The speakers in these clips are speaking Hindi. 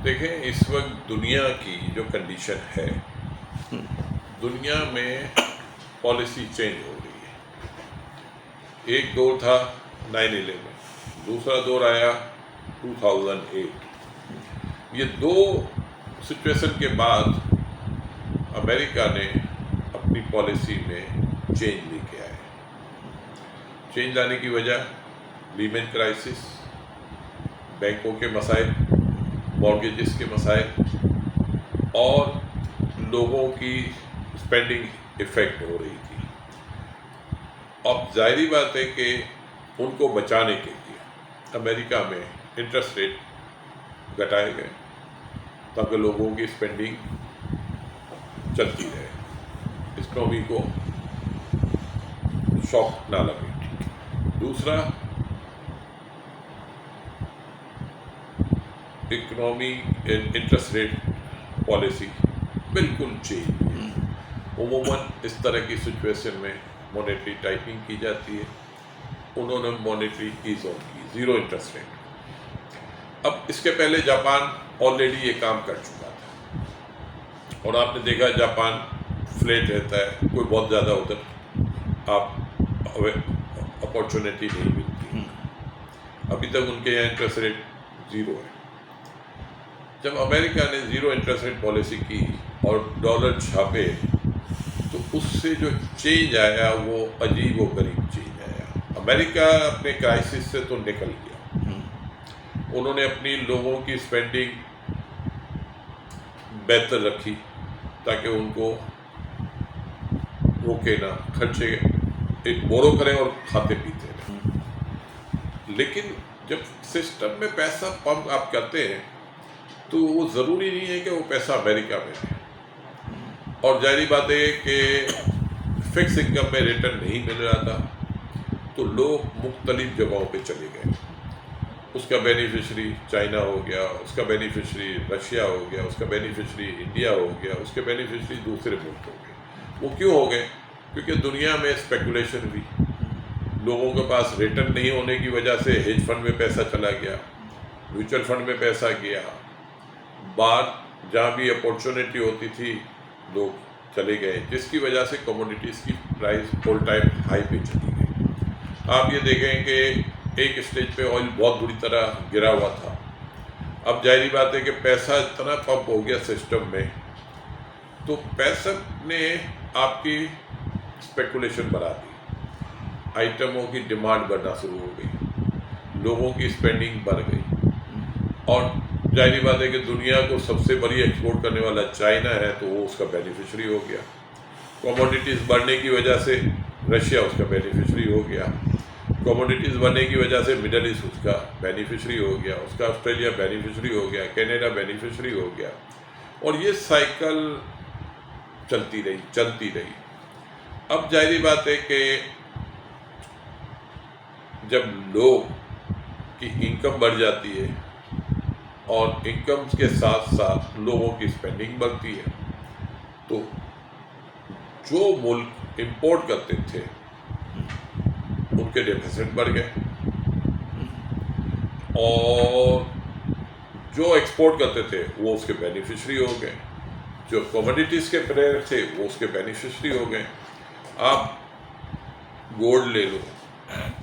देखें, इस वक्त दुनिया की जो कंडीशन है, दुनिया में पॉलिसी चेंज हो रही है। एक दौर था 9/11, दूसरा दौर आया 2008। ये दो सिचुएशन के बाद अमेरिका ने अपनी पॉलिसी में चेंज लेके आए। चेंज लाने की वजह लीमन क्राइसिस, बैंकों के मसाइल, मॉर्गेजेस के मसाइल और लोगों की स्पेंडिंग इफेक्ट हो रही थी। अब जाहिर बात है कि उनको बचाने के लिए अमेरिका में इंटरेस्ट रेट घटाए गए ताकि लोगों की स्पेंडिंग चलती रहे, इकोनॉमी को शॉक ना लगे। दूसरा, इकोनॉमी इंटरेस्ट रेट पॉलिसी बिल्कुल चेंज। उमूमन इस तरह की सिचुएशन में मॉनेटरी टाइटनिंग की जाती है। उन्होंने मॉनेटरी ईज ऑन की, ज़ीरो इंटरेस्ट रेट। अब इसके पहले जापान ऑलरेडी ये काम कर चुका था और आपने देखा जापान फ्लैट रहता है, कोई बहुत ज़्यादा उधर आप अपॉर्चुनिटी नहीं मिलती। अभी तक उनके यहाँ इंटरेस्ट रेट ज़ीरो है। जब अमेरिका ने ज़ीरो इंटरेस्ट रेट पॉलिसी की और डॉलर छापे तो उससे जो चेंज आया वो अजीब व गरीब चेंज आया। अमेरिका अपने क्राइसिस से तो निकल गया। उन्होंने अपनी लोगों की स्पेंडिंग बेहतर रखी ताकि उनको रोके ना, खर्चे एक बोरो करें और खाते पीते रहें। लेकिन जब सिस्टम में पैसा पंप आप करते हैं तो वो ज़रूरी नहीं है कि वो पैसा अमेरिका में है। और जाहिर बात है कि फिक्स इनकम में रिटर्न नहीं मिल रहा था तो लोग मुख्तलिफ जगहों पे चले गए। उसका बेनिफिशरी चाइना हो गया, उसका बेनिफिशरी रशिया हो गया, उसका बेनिफिशरी इंडिया हो गया, उसके बेनिफिशरी दूसरे मुल्क हो गए। वो क्यों हो गए? क्योंकि दुनिया में स्पेकुलेशन हुई, लोगों के पास रिटर्न नहीं होने की वजह से हेज फंड में पैसा चला गया, म्यूचुअल फंड में पैसा गया, बाहर जहाँ भी अपॉर्चुनिटी होती थी लोग चले गए, जिसकी वजह से कमोडिटीज़ की प्राइस ऑल टाइम हाई पे चली गई। आप ये देखें कि एक स्टेज पे ऑयल बहुत बुरी तरह गिरा हुआ था। अब जाहिर बात है कि पैसा इतना पंप हो गया सिस्टम में तो पैसा ने आपकी स्पेकुलेशन बढ़ा दी, आइटमों की डिमांड बढ़ना शुरू हो गई, लोगों की स्पेंडिंग बढ़ गई। और जाहिर बात है कि दुनिया को सबसे बड़ी एक्सपोर्ट करने वाला चाइना है तो वो उसका बेनिफिशरी हो गया। कमोडिटीज़ बढ़ने की वजह से रशिया उसका बेनिफिशरी हो गया, कमोडिटीज़ बढ़ने की वजह से मिडल ईस्ट उसका बेनिफिशरी हो गया, उसका ऑस्ट्रेलिया बेनिफिशरी हो गया, कनाडा बेनिफिशरी हो गया। और ये साइकिल चलती रही। अब जाहिर बात है कि जब लोग की इनकम बढ़ जाती है और इनकम के साथ साथ लोगों की स्पेंडिंग बढ़ती है तो जो मुल्क इंपोर्ट करते थे उनके डेफिसिट बढ़ गए और जो एक्सपोर्ट करते थे वो उसके बेनिफिशरी हो गए, जो कमोडिटीज़ के प्लेयर थे वो उसके बेनिफिशरी हो गए। आप गोल्ड ले लो,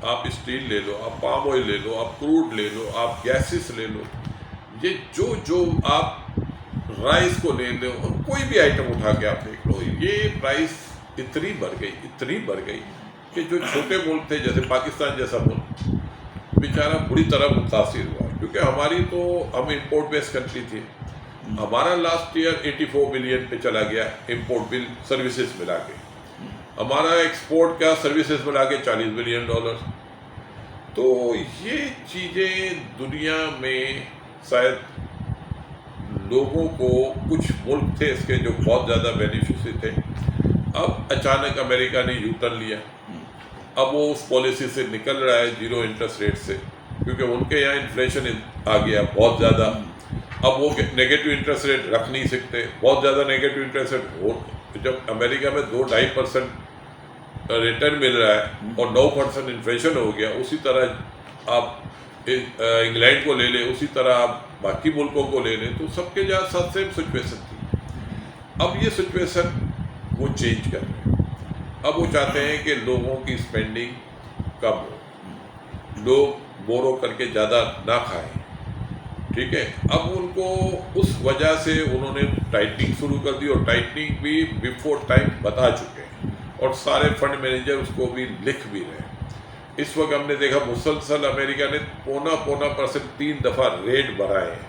आप स्टील ले लो, आप पाम ऑयल ले लो, आप क्रूड ले लो, आप गैसेस ले लो, ये जो आप राइस को ले लो और कोई भी आइटम उठा के आप देख लो, ये प्राइस इतनी बढ़ गई कि जो छोटे मुल्क थे जैसे पाकिस्तान जैसा मुल्क बेचारा बुरी तरह मुतासिर हुआ। क्योंकि हम इंपोर्ट बेस्ड कंट्री थी। हमारा लास्ट ईयर 84 बिलियन पे चला गया इंपोर्ट बिल सर्विसेज मिला के, हमारा एक्सपोर्ट का सर्विसेज मिला के $40 बिलियन। तो ये चीज़ें दुनिया में शायद लोगों को, कुछ मुल्क थे इसके जो बहुत ज़्यादा बेनिफिशरी थे। अब अचानक अमेरिका ने यू टर्न लिया, अब वो उस पॉलिसी से निकल रहा है ज़ीरो इंटरेस्ट रेट से, क्योंकि उनके यहाँ इन्फ्लेशन आ गया बहुत ज़्यादा। अब वो नेगेटिव इंटरेस्ट रेट रख नहीं सकते, बहुत ज़्यादा नेगेटिव इंटरेस्ट रेट हो। जब अमेरिका में 2-2.5% रिटर्न मिल रहा है और 9% इन्फ्लेशन हो गया, उसी तरह आप इंग्लैंड को ले लें, उसी तरह आप बाकी मुल्कों को ले लें तो सबके साथ सेम सिचुएशन थी। अब ये सिचुएशन वो चेंज कर रहे हैं। अब वो चाहते हैं कि लोगों की स्पेंडिंग कम हो, लोग बोरो करके ज़्यादा ना खाएं, ठीक है। अब उनको उस वजह से उन्होंने टाइटनिंग शुरू कर दी, और टाइटनिंग भी बिफोर टाइम बता चुके हैं, और सारे फंड मैनेजर उसको भी लिख भी रहे हैं। इस वक्त हमने देखा मुसलसल अमेरिका ने पौना परसेंट 3 दफ़ा रेट बढ़ाए हैं,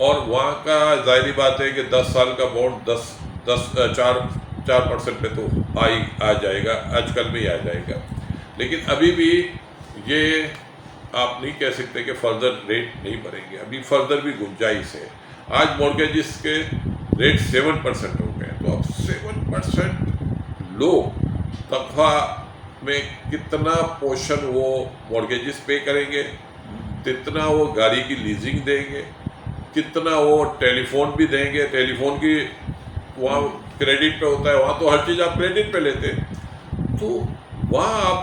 और वहाँ का जाहिर बात है कि 10 साल का बॉन्ड 4% पे तो आ जाएगा, आजकल में ही आ जाएगा। लेकिन अभी भी ये आप नहीं कह सकते कि फर्दर रेट नहीं बढ़ेंगे, अभी फर्दर भी गुंजाइश है। आज मॉर्गेजेस के रेट 7% हो गए, तो अब 7% लोग तनख्वाह में कितना पोर्शन वो मॉर्गेजेस पे करेंगे, कितना वो गाड़ी की लीजिंग देंगे, कितना वो टेलीफोन भी देंगे। टेलीफोन की वहाँ क्रेडिट पे होता है, वहाँ तो हर चीज़ आप क्रेडिट पे लेते हैं, तो वहाँ आप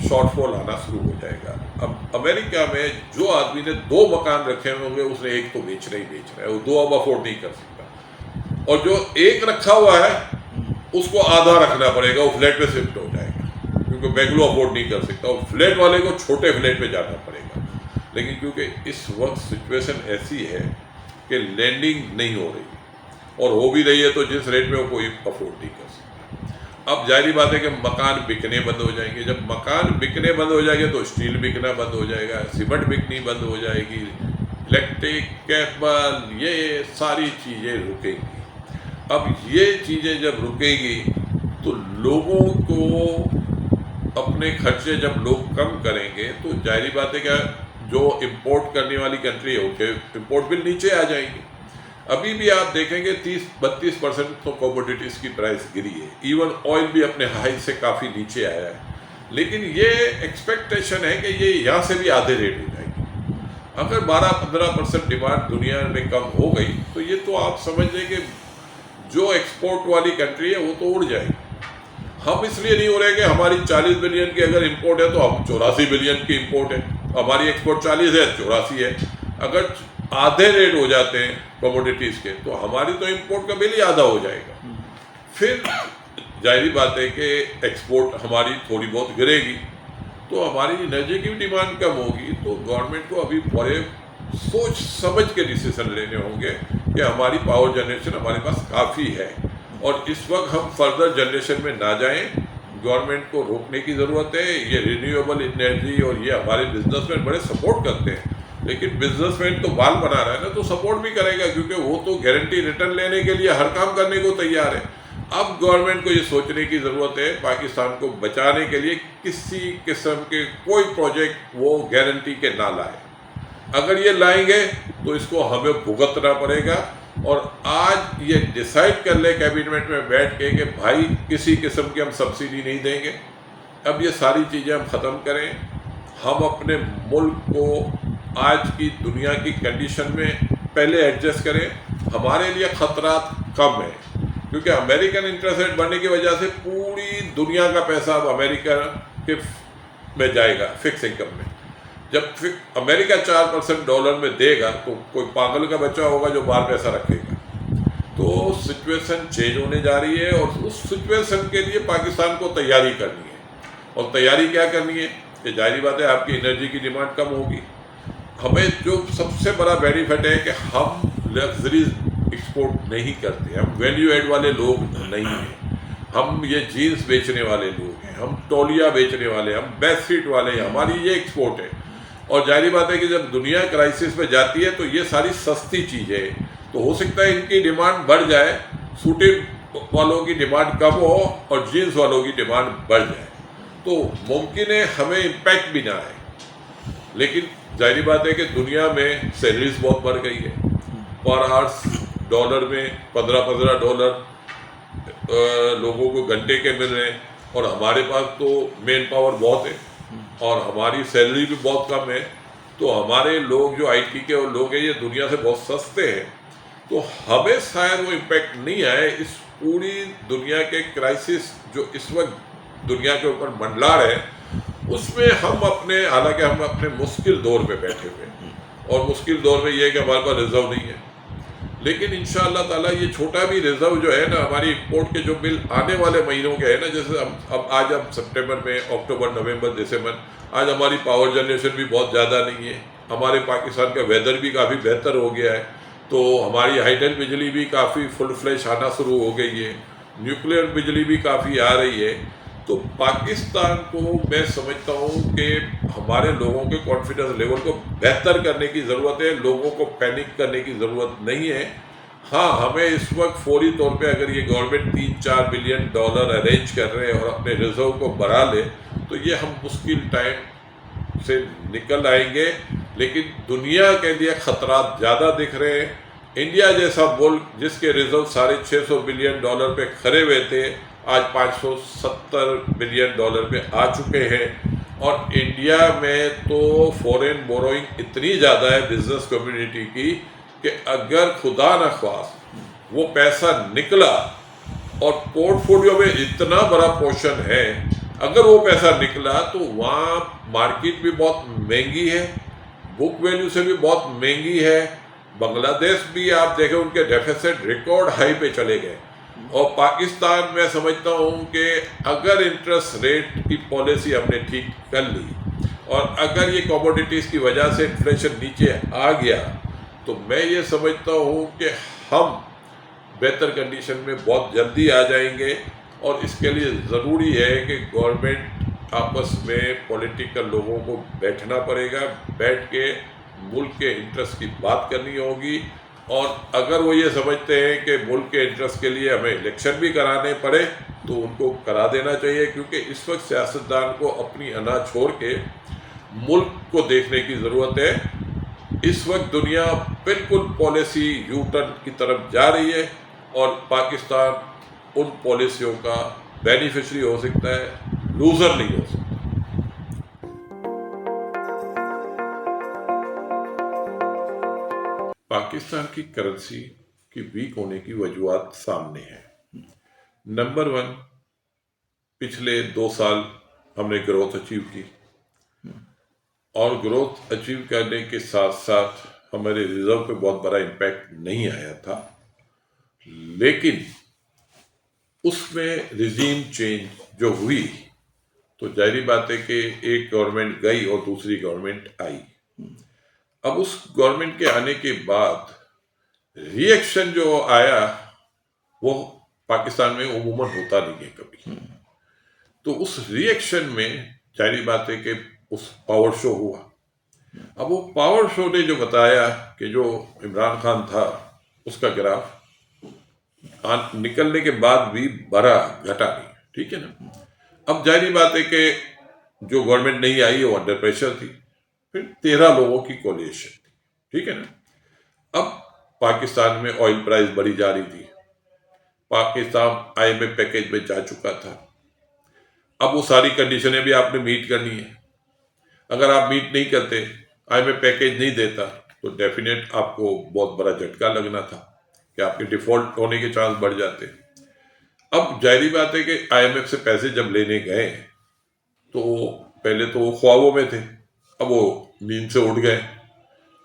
शॉर्टफॉल आना शुरू हो जाएगा। अब अमेरिका में जो आदमी ने 2 मकान रखे होंगे, उसने एक तो बेचना ही बेच रहा है, वो 2 अब अफोर्ड नहीं कर सकता, और जो एक रखा हुआ है उसको आधा रखना पड़ेगा, वो फ्लैट पे शिफ्ट हो जाएगा, क्योंकि बेंगलो अफोर्ड नहीं कर सकता, और फ्लैट वाले को छोटे फ्लैट पे जाना पड़ेगा। लेकिन क्योंकि इस वक्त सिचुएशन ऐसी है कि लैंडिंग नहीं हो रही, और हो भी रही है तो जिस रेट में वो कोई अफोर्ड नहीं कर सकता। अब जाहिर बात है कि मकान बिकने बंद हो जाएंगे। जब मकान बिकने बंद हो जाएंगे तो स्टील बिकना बंद हो जाएगा, सीमेंट बिकनी बंद हो जाएगी, इलेक्ट्रिक, केबल, ये सारी चीज़ें रुकेंगी। अब ये चीज़ें जब रुकेंगी तो लोगों को अपने खर्चे जब लोग कम करेंगे तो जाहिर बात है कि जो इंपोर्ट करने वाली कंट्री है उनके इंपोर्ट बिल नीचे आ जाएंगे। अभी भी आप देखेंगे 30-32% तो कमोडिटीज़ की प्राइस गिरी है, इवन ऑयल भी अपने हाई से काफ़ी नीचे आया है। लेकिन ये एक्सपेक्टेशन है कि ये यहाँ से भी आधे रेट हो जाएगी। अगर 12-15% डिमांड दुनिया में कम हो गई तो ये तो आप समझ लें कि जो एक्सपोर्ट वाली कंट्री है वो तो उड़ जाएगी। हम इसलिए नहीं हो रहे कि हमारी 40 बिलियन की अगर इंपोर्ट है तो हम 84 बिलियन की इंपोर्ट है, हमारी एक्सपोर्ट 40 है, 84 है। अगर आधे रेट हो जाते हैं कमोडिटीज़ के तो हमारी तो इंपोर्ट का बिल ही आधा हो जाएगा। फिर जाहिर बात है कि एक्सपोर्ट हमारी थोड़ी बहुत गिरेगी, तो हमारी एनर्जी की भी डिमांड कम होगी। तो गवर्नमेंट को अभी बड़े सोच समझ के डिसीजन लेने होंगे कि हमारी पावर जनरेशन हमारे पास काफ़ी है, और इस वक्त हम फर्दर जनरेशन में ना जाएं। गवर्नमेंट को रोकने की ज़रूरत है। ये रिन्यूएबल एनर्जी और ये हमारे बिजनेसमैन बड़े सपोर्ट करते हैं, लेकिन बिजनेसमैन तो बाल बना रहा है ना, तो सपोर्ट भी करेगा, क्योंकि वो तो गारंटी रिटर्न लेने के लिए हर काम करने को तैयार है। अब गवर्नमेंट को ये सोचने की ज़रूरत है पाकिस्तान को बचाने के लिए किसी किस्म के कोई प्रोजेक्ट वो गारंटी के ना लाए। अगर ये लाएंगे तो इसको हमें भुगतना पड़ेगा, और आज ये डिसाइड कर ले कैबिनेट में बैठ के कि भाई किसी किस्म की हम सब्सिडी नहीं देंगे। अब ये सारी चीज़ें हम ख़त्म करें, हम अपने मुल्क को आज की दुनिया की कंडीशन में पहले एडजस्ट करें। हमारे लिए ख़तरात कम है, क्योंकि अमेरिकन इंटरेस्ट रेट बढ़ने की वजह से पूरी दुनिया का पैसा अब अमेरिका के में जाएगा फिक्स इनकम में। जब अमेरिका 4% डॉलर में देगा तो कोई पागल का बच्चा होगा जो बाहर पैसा रखेगा। तो सिचुएशन चेंज होने जा रही है, और उस सिचुएशन के लिए पाकिस्तान को तैयारी करनी है। और तैयारी क्या करनी है कि जाहिर बात है आपकी एनर्जी की डिमांड कम होगी। हमें जो सबसे बड़ा बेनिफिट है कि हम लग्जरीज एक्सपोर्ट नहीं करते, हम वैल्यू एड वाले लोग नहीं हैं। हम ये जीन्स बेचने वाले लोग हैं, हम तौलिया बेचने वाले, हम बेडशीट वाले हैं, हमारी ये एक्सपोर्ट है। और जाहिर बात है कि जब दुनिया क्राइसिस में जाती है तो ये सारी सस्ती चीज़ें, तो हो सकता है इनकी डिमांड बढ़ जाए, सूटेड वालों की डिमांड कम हो और जीन्स वालों की डिमांड बढ़ जाए, तो मुमकिन है हमें इम्पैक्ट भी ना आए। लेकिन जाहिर बात है कि दुनिया में सैलरीज बहुत बढ़ गई है, पर आवर्स डॉलर में $15 लोगों को घंटे के मिल रहे हैं, और हमारे पास तो मेन पावर बहुत है और हमारी सैलरी भी बहुत कम है। तो हमारे लोग जो आईटी के और लोग हैं ये दुनिया से बहुत सस्ते हैं, तो हमें शायद वो इम्पैक्ट नहीं आए। इस पूरी दुनिया के क्राइसिस जो इस वक्त दुनिया के ऊपर मंडला रहे हैं उसमें हम अपने, हालांकि हम अपने मुश्किल दौर में बैठे हुए हैं, और मुश्किल दौर में ये है कि हमारे पास रिजर्व नहीं है। लेकिन इंशाअल्लाह ताला ये छोटा भी रिजर्व जो है ना, हमारी इंपोर्ट के जो बिल आने वाले महीनों के है ना, जैसे अब आज हम सितंबर में, अक्टूबर, नवंबर, दिसंबर, आज हमारी पावर जनरेशन भी बहुत ज़्यादा नहीं है। हमारे पाकिस्तान का वेदर भी काफ़ी बेहतर हो गया है, तो हमारी हाइडल बिजली भी काफ़ी फुल फ्लैश आना शुरू हो गई है, न्यूक्लियर बिजली भी काफ़ी आ रही है। तो पाकिस्तान को मैं समझता हूँ कि हमारे लोगों के कॉन्फिडेंस लेवल को बेहतर करने की ज़रूरत है, लोगों को पैनिक करने की ज़रूरत नहीं है। हाँ, हमें इस वक्त फौरी तौर पे अगर ये गवर्नमेंट 3-4 बिलियन डॉलर अरेंज कर रहे हैं और अपने रिजर्व को बढ़ा ले, तो ये हम मुश्किल टाइम से निकल आएंगे। लेकिन दुनिया के लिए खतरा ज़्यादा दिख रहे हैं। इंडिया जैसा मुल्क जिसके रिजर्व $650 बिलियन पे खड़े हुए थे, आज $570 बिलियन पे आ चुके हैं। और इंडिया में तो फॉरेन बोरोइंग इतनी ज़्यादा है बिजनेस कम्युनिटी की कि अगर खुदा न ख्वास्त वो पैसा निकला, और पोर्टफोलियो में इतना बड़ा पोर्शन है, अगर वो पैसा निकला तो वहाँ मार्केट भी बहुत महंगी है, बुक वैल्यू से भी बहुत महंगी है। बांग्लादेश भी आप देखें, उनके डेफिसिट रिकॉर्ड हाई पे चले गए। और पाकिस्तान में समझता हूँ कि अगर इंटरेस्ट रेट की पॉलिसी हमने ठीक कर ली और अगर ये कमोडिटीज़ की वजह से इन्फ्लेशन नीचे आ गया, तो मैं ये समझता हूँ कि हम बेहतर कंडीशन में बहुत जल्दी आ जाएंगे। और इसके लिए ज़रूरी है कि गवर्नमेंट आपस में पॉलिटिकल लोगों को बैठना पड़ेगा, बैठ के मुल्क के इंटरेस्ट की बात करनी होगी। और अगर वो ये समझते हैं कि मुल्क के इंटरेस्ट के लिए हमें इलेक्शन भी कराने पड़े तो उनको करा देना चाहिए, क्योंकि इस वक्त सियासतदान को अपनी अना छोड़ के मुल्क को देखने की ज़रूरत है। इस वक्त दुनिया बिल्कुल पॉलिसी यू टर्न की तरफ जा रही है और पाकिस्तान उन पॉलिसियों का बेनिफिशरी हो सकता है, लूज़र नहीं हो सकता। पाकिस्तान की करेंसी की वीक होने की वजूहत सामने है। नंबर 1, पिछले 2 साल हमने ग्रोथ अचीव की और ग्रोथ अचीव करने के साथ साथ हमारे रिजर्व पे बहुत बड़ा इम्पैक्ट नहीं आया था। लेकिन उसमें रिजीम चेंज जो हुई, तो जाहिर बात है कि एक गवर्नमेंट गई और दूसरी गवर्नमेंट आई। अब उस गवर्नमेंट के आने के बाद रिएक्शन जो आया वो पाकिस्तान में उमूमन होता नहीं है कभी। तो उस रिएक्शन में जाहिर बात है कि उस पावर शो हुआ। अब वो पावर शो ने जो बताया कि जो इमरान खान था उसका ग्राफ निकलने के बाद भी बढ़ा, घटा नहीं, ठीक है ना। अब जाहिर बात है कि जो गवर्नमेंट नहीं आई वो अंडर प्रेशर थी, फिर 13 लोगों की कोलिशन थी, ठीक है ना। अब पाकिस्तान में ऑयल प्राइस बढ़ी जा रही थी, पाकिस्तान IMF पैकेज में जा चुका था। अब वो सारी कंडीशनें भी आपने मीट करनी है। अगर आप मीट नहीं करते, IMF पैकेज नहीं देता, तो डेफिनेट आपको बहुत बड़ा झटका लगना था कि आपके डिफॉल्ट होने के चांस बढ़ जाते। अब जाहिर बात है कि IMF से पैसे जब लेने गए तो पहले तो वो ख्वाबों में थे, अब वो नींद से उठ गए।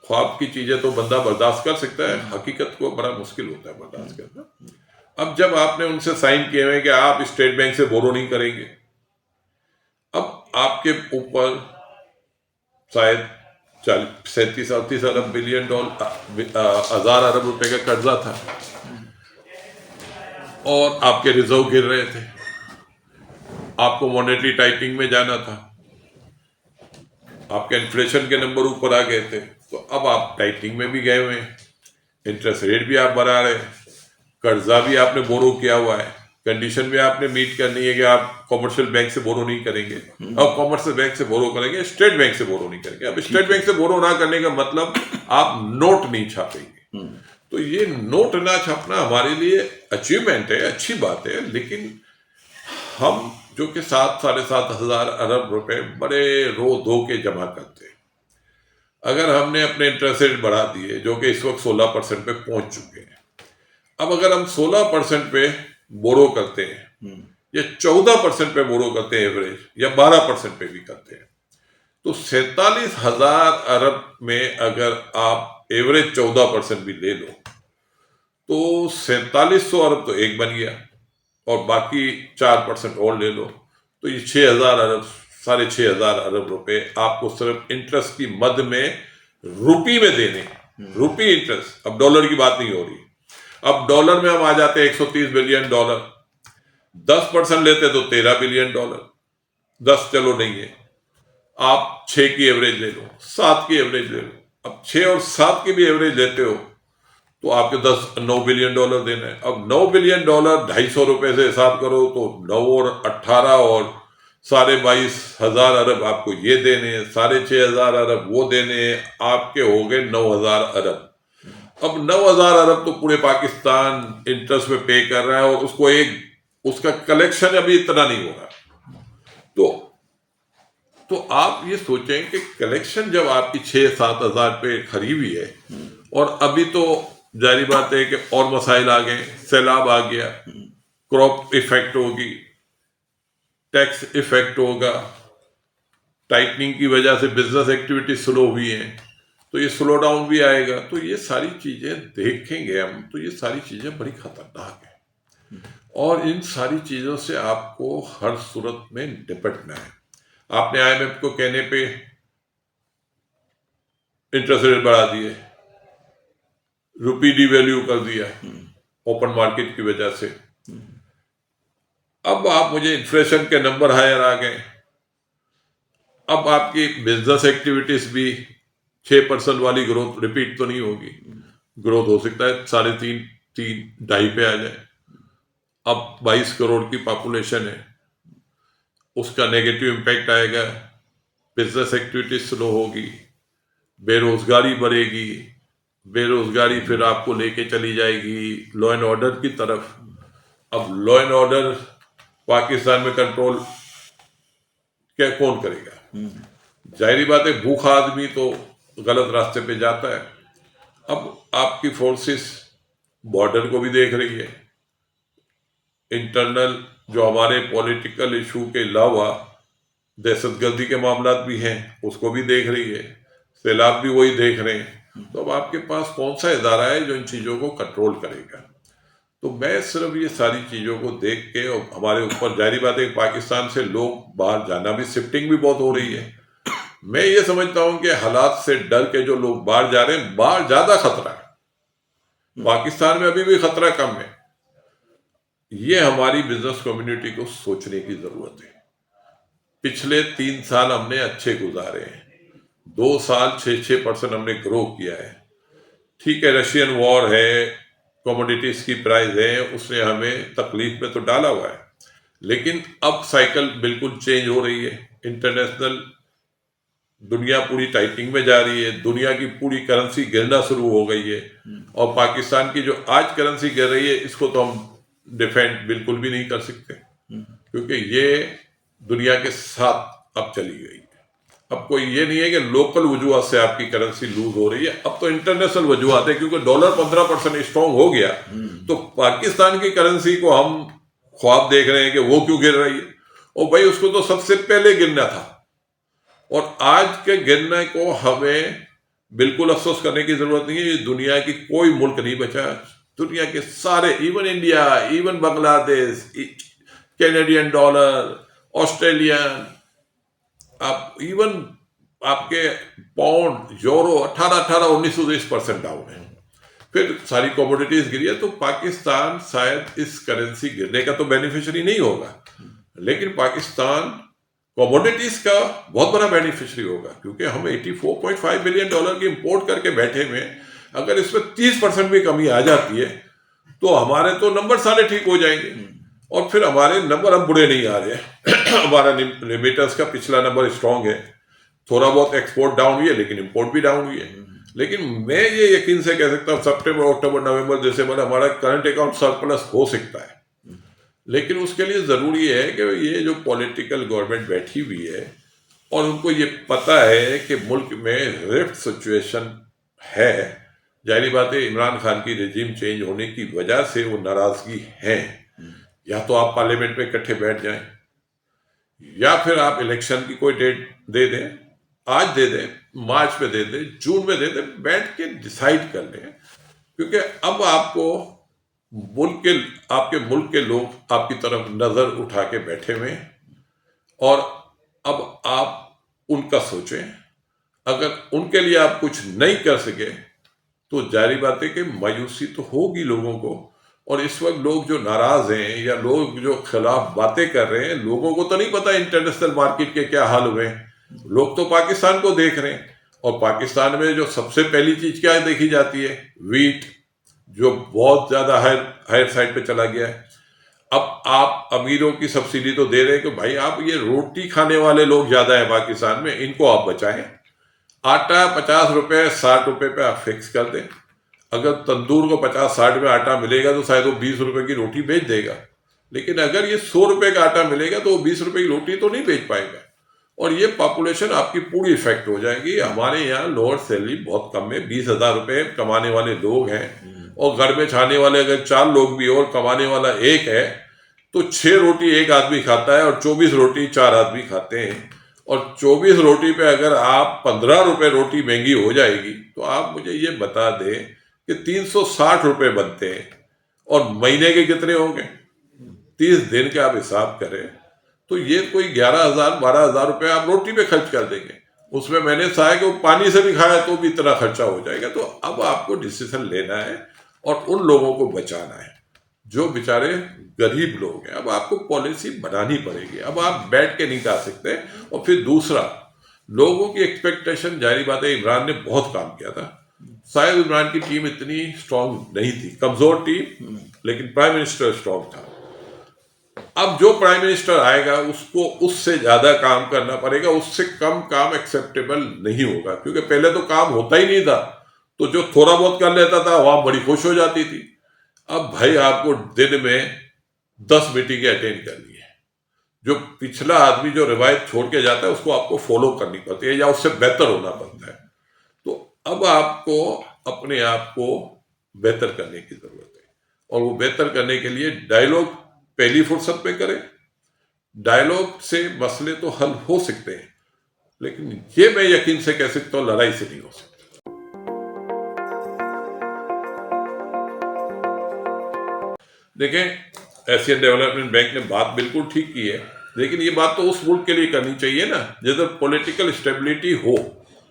ख्वाब की चीज़ें तो बंदा बर्दाश्त कर सकता है, हकीकत को बड़ा मुश्किल होता है बर्दाश्त करना। अब जब आपने उनसे साइन किए हुए कि आप स्टेट बैंक से बोरो नहीं करेंगे, अब आपके ऊपर शायद 37-38 अरब बिलियन $1,000 अरब रुपए का कर्जा था और आपके रिजर्व गिर रहे थे, आपको मॉनेटरी टाइटिंग में जाना था, आपके इन्फ्लेशन के नंबर ऊपर आ गए थे, तो अब आप टाइटिंग में भी गए हुए हैं, इंटरेस्ट रेट भी आप बढ़ा रहे हैं, कर्जा भी आपने बोरो किया हुआ है, कंडीशन भी आपने मीट करनी है कि आप कॉमर्शियल बैंक से बोरो नहीं करेंगे। अब कॉमर्शियल बैंक से बोरो करेंगे, स्टेट बैंक से बोरो नहीं करेंगे। अब स्टेट बैंक से बोरो ना करने का मतलब आप नोट नहीं छापेंगे। तो ये नोट ना छापना हमारे लिए अचीवमेंट है, अच्छी बात है। लेकिन हम जो कि 7-7.5 हज़ार अरब रुपए बड़े रो धो के जमा करते हैं, अगर हमने अपने इंटरेस्ट रेट बढ़ा दिए जो कि इस वक्त 16% पे पहुंच चुके हैं, अब अगर हम 16% पे बोरो करते हैं या 14% पे बोरो करते हैं एवरेज, या 12% पे भी करते हैं, तो 47,000 अरब में अगर आप एवरेज 14% भी ले लो तो 4700 अरब तो एक बन गया, और बाकी 4% और ले लो तो ये 6,000 अरब, 6,500 अरब रुपए आपको सिर्फ इंटरेस्ट की मद में रुपी में देने, रुपी इंटरेस्ट। अब डॉलर की बात नहीं हो रही। अब डॉलर में हम आ जाते हैं 130 बिलियन डॉलर, 10% लेते तो 13 बिलियन डॉलर, 10 चलो नहीं है, आप 6 की एवरेज ले लो, 7 की एवरेज ले लो। अब 6 और 7 की भी एवरेज लेते हो तो आपके 9 बिलियन डॉलर देना है। अब 9 बिलियन डॉलर 250 रुपए से हिसाब करो तो 9 और 18 और 22,500 अरब आपको ये देने, 6,500 अरब वो देने, आपके हो गए 9,000 अरब। अब 9,000 अरब तो पूरे पाकिस्तान इंटरेस्ट में पे कर रहा है, और उसको उसका कलेक्शन अभी इतना नहीं हो रहा। तो आप ये सोचें कि कलेक्शन जब आपकी 6-7 हजार पे खरी हुई है, और अभी तो जारी बात है कि और मसाइल आ गए, सैलाब आ गया, क्रॉप इफेक्ट होगी, टैक्स इफेक्ट होगा, टाइटनिंग की वजह से बिजनेस एक्टिविटी स्लो हुई है, तो ये स्लो डाउन भी आएगा। तो ये सारी चीजें देखेंगे हम, तो ये सारी चीजें बड़ी खतरनाक है, और इन सारी चीजों से आपको हर सूरत में निपटना है। आपने IMF को कहने पे इंटरेस्ट रेट बढ़ा दिए, रुपी डिवैल्यू कर दिया ओपन मार्केट की वजह से। अब आप मुझे इन्फ्लेशन के नंबर हायर आ गए, अब आपकी बिजनेस एक्टिविटीज भी 6% वाली ग्रोथ रिपीट तो नहीं होगी, ग्रोथ हो सकता है 3.5 2.5 पे आ जाए। अब 22 करोड़ की पॉपुलेशन है, उसका नेगेटिव इम्पैक्ट आएगा, बिजनेस एक्टिविटी स्लो होगी, बेरोजगारी बढ़ेगी, बेरोजगारी फिर आपको लेके चली जाएगी लॉ एंड ऑर्डर की तरफ। अब लॉ एंड ऑर्डर पाकिस्तान में कंट्रोल क्या कौन करेगा? जाहिर बात है भूखा आदमी तो गलत रास्ते पे जाता है। अब आपकी फोर्सेस बॉर्डर को भी देख रही है, इंटरनल जो हमारे पॉलिटिकल इशू के अलावा दहशतगर्दी के मामला भी हैं उसको भी देख रही है, सैलाब भी वही देख रहे हैं। तो अब आपके पास कौन सा इदारा है जो इन चीज़ों को कंट्रोल करेगा? तो मैं सिर्फ ये सारी चीज़ों को देख के, और हमारे ऊपर जारी बात है पाकिस्तान से लोग बाहर जाना भी, शिफ्टिंग भी बहुत हो रही है। मैं ये समझता हूं कि हालात से डर के जो लोग बाहर जा रहे हैं, बाहर ज्यादा खतरा है, पाकिस्तान में अभी भी खतरा कम है। ये हमारी बिजनेस कम्युनिटी को सोचने की जरूरत है। पिछले 3 साल हमने अच्छे गुजारे हैं, 2 साल 6% हमने ग्रो किया है। ठीक है, रशियन वॉर है, कमोडिटीज की प्राइस है, उसने हमें तकलीफ में तो डाला हुआ है, लेकिन अब साइकिल बिल्कुल चेंज हो रही है। इंटरनेशनल दुनिया पूरी टाइटनिंग में जा रही है, दुनिया की पूरी करेंसी गिरना शुरू हो गई है, और पाकिस्तान की जो आज करेंसी गिर रही है इसको तो हम डिफेंड बिल्कुल भी नहीं कर सकते, क्योंकि ये दुनिया के साथ अब चली गई है। अब कोई ये नहीं है कि लोकल वजूहत से आपकी करेंसी लूज हो रही है, अब तो इंटरनेशनल वजूहत है, क्योंकि डॉलर 15% स्ट्रांग हो गया, तो पाकिस्तान की करेंसी को हम ख्वाब देख रहे हैं कि वो क्यों गिर रही है। और भाई उसको तो सबसे पहले गिरना था, और आज के गिरने को हमें बिल्कुल अफसोस करने की जरूरत नहीं है। ये दुनिया की कोई मुल्क नहीं बचा, दुनिया के सारे, even India, even Bangladesh, Canadian dollar, Australian, आप इवन आपके पाउंड, यूरो 19% डाउन है। फिर सारी कमोडिटीज गिरी है, तो पाकिस्तान शायद इस करेंसी गिरने का तो बेनिफिशियरी नहीं होगा, लेकिन पाकिस्तान कमोडिटीज का बहुत बड़ा बेनिफिशियरी होगा, क्योंकि हम 84.5 बिलियन डॉलर की इंपोर्ट करके बैठे में, अगर इसमें 30% भी कमी आ जाती है तो हमारे तो नंबर सारे ठीक हो जाएंगे, और फिर हमारे नंबर अब बुरे नहीं आ रहे। हमारा लिमिटर्स का पिछला नंबर स्ट्रांग है, थोड़ा बहुत एक्सपोर्ट डाउन हुई है लेकिन इंपोर्ट भी डाउन हुई है। लेकिन मैं ये यकीन से कह सकता हूँ सितंबर, अक्टूबर, नवंबर, दिसंबर हमारा करंट अकाउंट सरप्लस हो सकता है, लेकिन उसके लिए ज़रूरी है कि ये जो पॉलिटिकल गवर्नमेंट बैठी हुई है और उनको ये पता है कि मुल्क में रिफ्ट सिचुएशन है, जाहिर बात है इमरान खान की रिजीम चेंज होने की वजह से वो नाराज़गी है, या तो आप पार्लियामेंट में इकट्ठे बैठ जाएं, या फिर आप इलेक्शन की कोई डेट दे दें, आज दे दें, मार्च में दे दें, जून में दे दें, बैठ के डिसाइड कर लें। क्योंकि अब आपको आपके मुल्क के लोग आपकी तरफ नजर उठा के बैठे हुए हैं और अब आप उनका सोचें। अगर उनके लिए आप कुछ नहीं कर सके तो जारी बात है कि मायूसी तो होगी लोगों को। और इस वक्त लोग जो नाराज हैं या लोग जो खिलाफ बातें कर रहे हैं, लोगों को तो नहीं पता इंटरनेशनल मार्केट के क्या हाल हुए हैं। लोग तो पाकिस्तान को देख रहे हैं और पाकिस्तान में जो सबसे पहली चीज क्या देखी जाती है, वीट, जो बहुत ज्यादा हायर साइड पे चला गया है। अब आप अमीरों की सब्सिडी तो दे रहे हैं कि भाई आप ये रोटी खाने वाले लोग ज्यादा है पाकिस्तान में, इनको आप बचाएं। आटा 50 रुपए 60 रुपए पे आप फिक्स कर दें। अगर तंदूर को 50-60 में आटा मिलेगा तो शायद वो 20 रुपए की रोटी बेच देगा। लेकिन अगर ये 100 रुपए का आटा मिलेगा तो वो 20 रुपए की रोटी तो नहीं बेच पाएगा। और ये पॉपुलेशन आपकी पूरी इफेक्ट हो जाएगी। हमारे यहाँ लोअर सैलरी बहुत कम है, 20,000 रुपए कमाने वाले लोग हैं और घर में खाने वाले अगर 4 लोग भी और कमाने वाला एक है तो 6 रोटी एक आदमी खाता है और 24 रोटी 4 आदमी खाते हैं। और 24 रोटी पे अगर आप 15 रुपए रोटी महंगी हो जाएगी तो आप मुझे ये बता दें कि 360 रुपए बनते हैं और महीने के कितने होंगे, 30 दिन के आप हिसाब करें तो ये कोई 11,000-12,000 रुपए आप रोटी पे खर्च कर देंगे। उसमें मैंने कहा कि वो पानी से भी खाया तो भी इतना खर्चा हो जाएगा। तो अब आपको डिसीजन लेना है और उन लोगों को बचाना है जो बेचारे गरीब लोग हैं। अब आपको पॉलिसी बनानी पड़ेगी, अब आप बैठ के नहीं कर सकते। और फिर दूसरा, लोगों की एक्सपेक्टेशन, जारी बात है इमरान ने बहुत काम किया था। शायद इमरान की टीम इतनी स्ट्रांग नहीं थी, कमजोर टीम, लेकिन प्राइम मिनिस्टर स्ट्रांग था। अब जो प्राइम मिनिस्टर आएगा उसको उससे ज्यादा काम करना पड़ेगा, उससे कम काम एक्सेप्टेबल नहीं होगा। क्योंकि पहले तो काम होता ही नहीं था, तो जो थोड़ा बहुत कर लेता था वहां बड़ी खुश हो जाती थी। अब भाई आपको दिन में 10 मीटिंगें अटेंड करनी है। जो पिछला आदमी जो रिवायत छोड़ के जाता है उसको आपको फॉलो करनी पड़ती है या उससे बेहतर होना पड़ता है। तो अब आपको अपने आप को बेहतर करने की जरूरत है और वो बेहतर करने के लिए डायलॉग पहली फुर्सत में करें। डायलॉग से मसले तो हल हो सकते हैं, लेकिन ये मैं यकीन से कह सकता हूं लड़ाई से नहीं हो सकता। देखें, एशियन डेवलपमेंट बैंक ने बात बिल्कुल ठीक की है, लेकिन ये बात तो उस मुल्क के लिए करनी चाहिए ना जिधर पॉलिटिकल स्टेबिलिटी हो।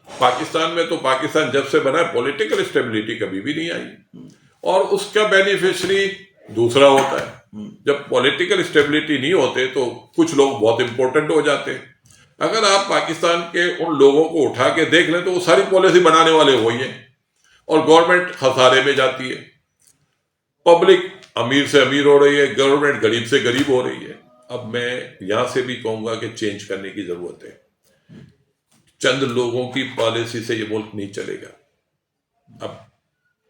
पाकिस्तान में तो पाकिस्तान जब से बना है पॉलिटिकल स्टेबिलिटी कभी भी नहीं आई और उसका बेनिफिशियरी दूसरा होता है। जब पॉलिटिकल स्टेबिलिटी नहीं होते तो कुछ लोग बहुत इंपॉर्टेंट हो जाते हैं। अगर आप पाकिस्तान के उन लोगों को उठा के देख लें तो वो सारी पॉलिसी बनाने वाले वही हैं और गवर्नमेंट खसारे में जाती है। पब्लिक अमीर से अमीर हो रही है, गवर्नमेंट गरीब से गरीब हो रही है। अब मैं यहां से भी कहूंगा कि चेंज करने की जरूरत है। चंद लोगों की पॉलिसी से ये मुल्क नहीं चलेगा। अब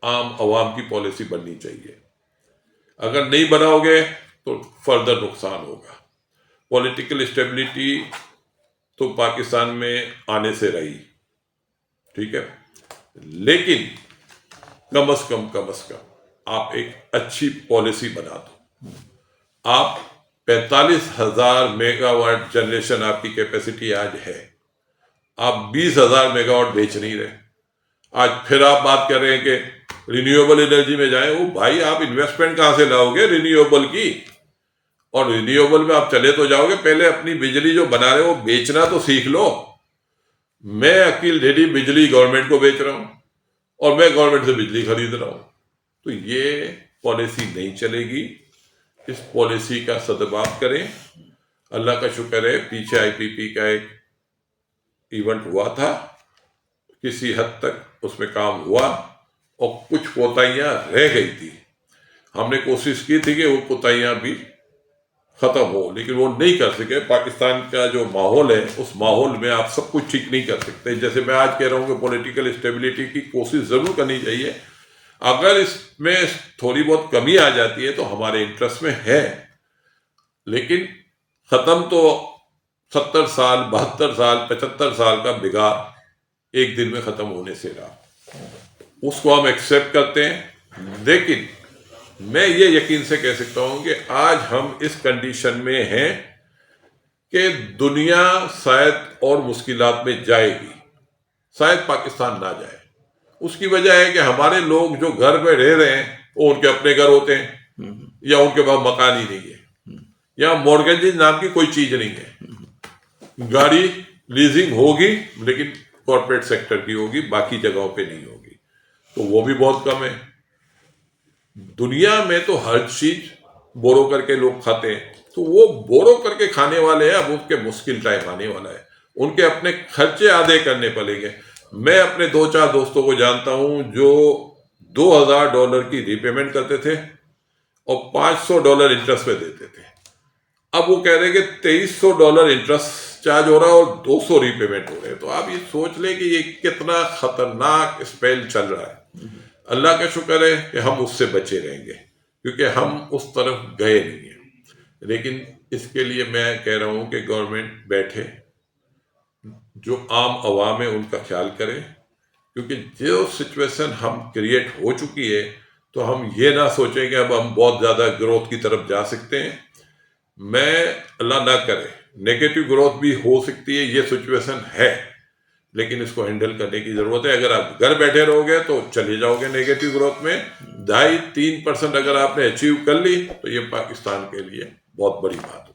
आम आवाम की पॉलिसी बननी चाहिए। अगर नहीं बनाओगे तो फर्दर नुकसान होगा। पॉलिटिकल स्टेबिलिटी तो पाकिस्तान में आने से रही, ठीक है, लेकिन कम से कम आप एक अच्छी पॉलिसी बना दो। आप 45,000 मेगावाट जनरेशन आपकी कैपेसिटी आज है, आप 20,000 मेगावाट बेच नहीं रहे। आज फिर आप बात कर रहे हैं कि रिन्यूएबल एनर्जी में जाए। वो भाई आप इन्वेस्टमेंट कहां से लाओगे रिन्यूएबल की? और रिन्यूएबल में आप चले तो जाओगे, पहले अपनी बिजली जो बना रहे हो बेचना तो सीख लो। मैं अकील रेडी बिजली गवर्नमेंट को बेच रहा हूं और मैं गवर्नमेंट से बिजली खरीद रहा हूं, तो ये पॉलिसी नहीं चलेगी। इस पॉलिसी का सदुपयोग करें। अल्लाह का शुक्र है पीछे आईपीपी का एक इवेंट हुआ था, किसी हद तक उसमें काम हुआ और कुछ कोताहियां रह गई थी। हमने कोशिश की थी कि वो कोताहियां भी खत्म हो, लेकिन वो नहीं कर सके। पाकिस्तान का जो माहौल है उस माहौल में आप सब कुछ ठीक नहीं कर सकते। जैसे मैं आज कह रहा हूं कि पॉलिटिकल स्टेबिलिटी की कोशिश जरूर करनी चाहिए। अगर इसमें थोड़ी बहुत कमी आ जाती है तो हमारे इंटरेस्ट में है, लेकिन खत्म तो 70 साल 72 साल 75 साल का बिगाड़ एक दिन में खत्म होने से रहा, उसको हम एक्सेप्ट करते हैं। लेकिन मैं ये यकीन से कह सकता हूं कि आज हम इस कंडीशन में हैं कि दुनिया शायद और मुश्किलात में जाएगी। शायद पाकिस्तान ना जाए। उसकी वजह है कि हमारे लोग जो घर में रह रहे हैं वो उनके अपने घर होते हैं या उनके पास मकान ही नहीं है, या मॉर्गेज नाम की कोई चीज नहीं है। गाड़ी लीजिंग होगी लेकिन कॉर्पोरेट सेक्टर की होगी, बाकी जगहों पे नहीं होगी, तो वो भी बहुत कम है। दुनिया में तो हर चीज बोरो करके लोग खाते हैं, तो वो बोरो करके खाने वाले हैं। अब उनके मुश्किल टाइम आने वाला है, उनके अपने खर्चे आधे करने पड़ेंगे। मैं अपने 2-4 दोस्तों को जानता हूं जो $2000 की रीपेमेंट करते थे और $500 इंटरेस्ट पे देते थे। अब वो कह रहे हैं कि $2300 इंटरेस्ट चार्ज हो रहा है और 200 रीपेमेंट हो रहे हैं। तो आप ये सोच लें कि ये कितना खतरनाक स्पेल चल रहा है। अल्लाह का शुक्र है कि हम उससे बचे रहेंगे, क्योंकि हम उस तरफ गए नहीं हैं। लेकिन इसके लिए मैं कह रहा हूं कि गवर्नमेंट बैठे, जो आम आवाम है उनका ख्याल करें, क्योंकि जो सिचुएशन हम क्रिएट हो चुकी है, तो हम ये ना सोचें कि अब हम बहुत ज़्यादा ग्रोथ की तरफ जा सकते हैं। मैं अल्लाह ना करे नेगेटिव ग्रोथ भी हो सकती है, ये सिचुएशन है, लेकिन इसको हैंडल करने की ज़रूरत है। अगर आप घर बैठे रहोगे तो चले जाओगे नेगेटिव ग्रोथ में। 2.5-3% अगर आपने अचीव कर ली तो ये पाकिस्तान के लिए बहुत बड़ी बात है।